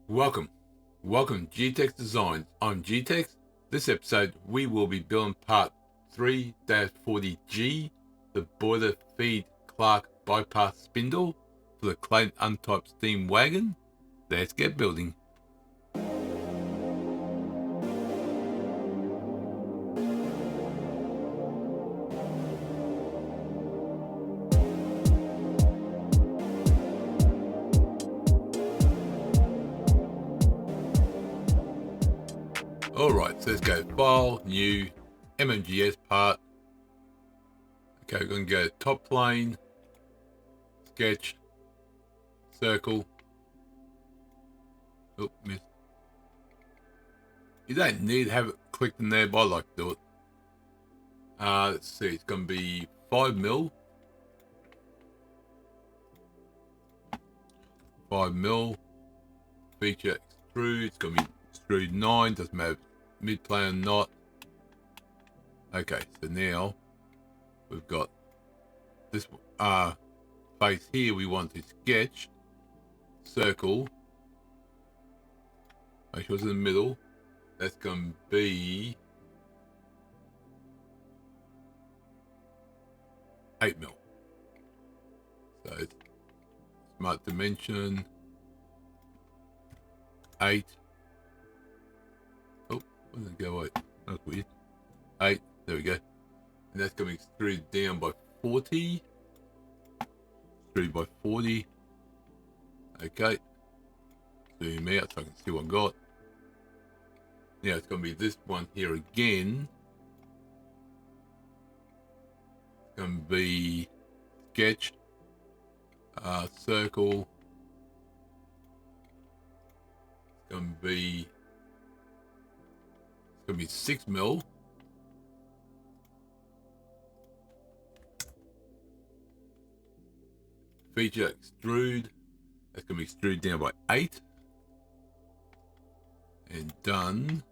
Welcome to G-Tex Designs. I'm G-Tex. This episode we will be building part 3-40G, the boiler feed Clack bypass spindle for the Clayton Undertype steam wagon. Let's get building. Alright, so let's go File, New, MMGS part. Okay, we're going to go top plane, Sketch, Circle. Oh, missed. You don't need to have it clicked in there, but I like to do it. Let's see, it's going to be 5mm. 5mm. Feature extrude, it's going to be extrude 9, doesn't matter mid plane or not. Okay, so now we've got this face here. We want to sketch, circle, make sure it's in the middle. That's going to be 8mm. So smart dimension 8. Oh, where did it go away? That's weird. 8, there we go. And that's going to be extruded down by 40. Extruded by 40. Okay. Zoom out so I can see what I've got. Now it's going to be this one here again. It's going to be sketch, circle. It's going to be 6mm. Feature extrude. That's going to be extruded down by 8. And done.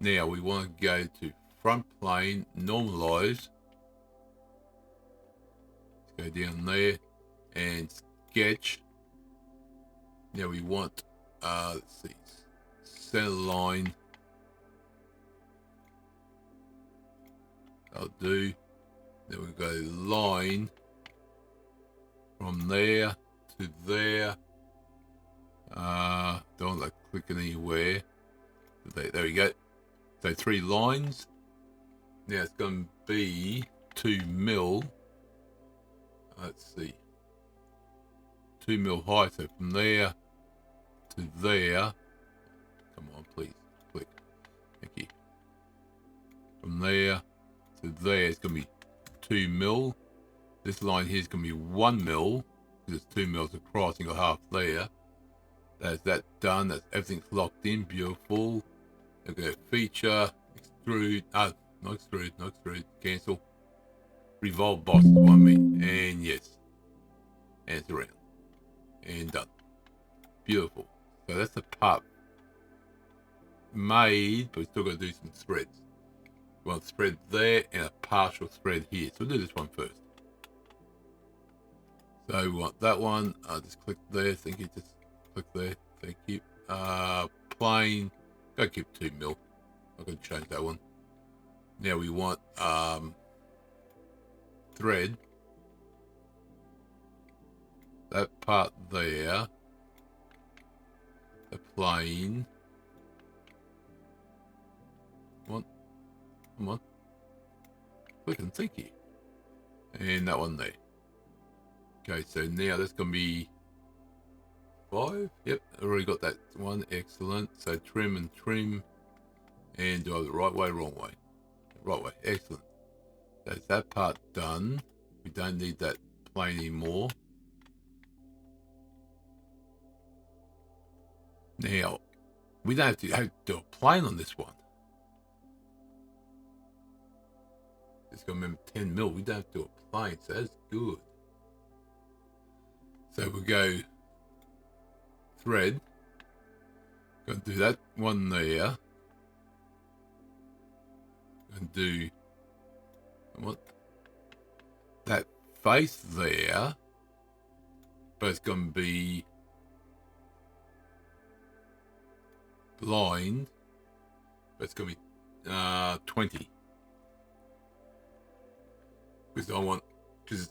Now we want to go to front plane, normalize. Let's go down there and sketch. Now we want, let's see, center line. I'll do. Then we'll go line from there to there. Don't like clicking anywhere. There we go. So 3 lines. Now it's going to be 2mm. Let's see. 2mm high. So from there to there. Come on, please. Click. Thank you. From there to there, it's going to be 2mm. This line here is going to be 1mm because it's 2mm across. You got half there. That's that done. That's everything's locked in. Beautiful. Okay, feature, extrude. Not extrude. Cancel. Revolve boss is what I mean. And yes. And it's around. And done. Beautiful. So that's the part made, but we still got to do some threads. We want a thread there and a partial thread here. So we'll do this one first. So we want that one. Just click there. Thank you. Just click there. Thank you. Plane. Go keep 2mm. I'm going to change that one. Now we want thread. That part there. The plane. Come on. Click and thank you. And that one there. Okay, so now that's going to be 5. Yep, already got that one. Excellent. So trim and trim. And do I the right way, wrong way? Right way. Excellent. That's that part done. We don't need that plane anymore. Now, we don't have to do a plane on this one. It's going to remember 10mm. We don't have to do a plane, so that's good. So we'll go thread. Going to do that one there. Going to do what? That face there. But it's going to be blind, but it's going to be 20. Because I want, because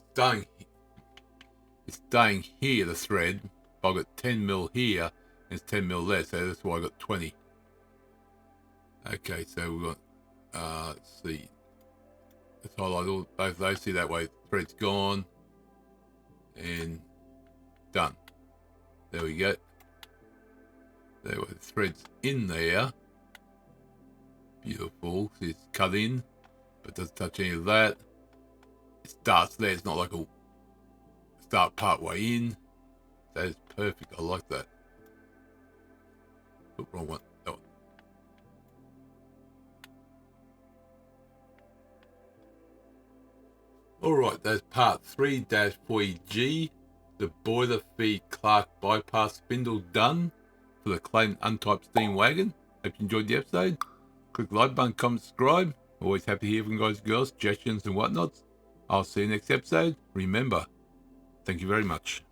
it's staying here, the thread. I've got 10 mil here, and it's 10 mil there, so that's why I got 20. Okay, so we've got, let's see. Let's highlight all both those, see that way, thread's gone, and done. There we go. There we go, the thread's in there. Beautiful, see it's cut in, but doesn't touch any of that. It starts there, it's not like a start part way in. That is perfect, I like that. Oh, wrong one, that one. Alright, that's part 3-40G, the boiler feed Clack bypass spindle done for the Clayton Undertype steam wagon. Hope you enjoyed the episode. Click the like button, comment, subscribe. Always happy to hear from you guys and girls, suggestions and whatnots. I'll see you next episode. Remember, thank you very much.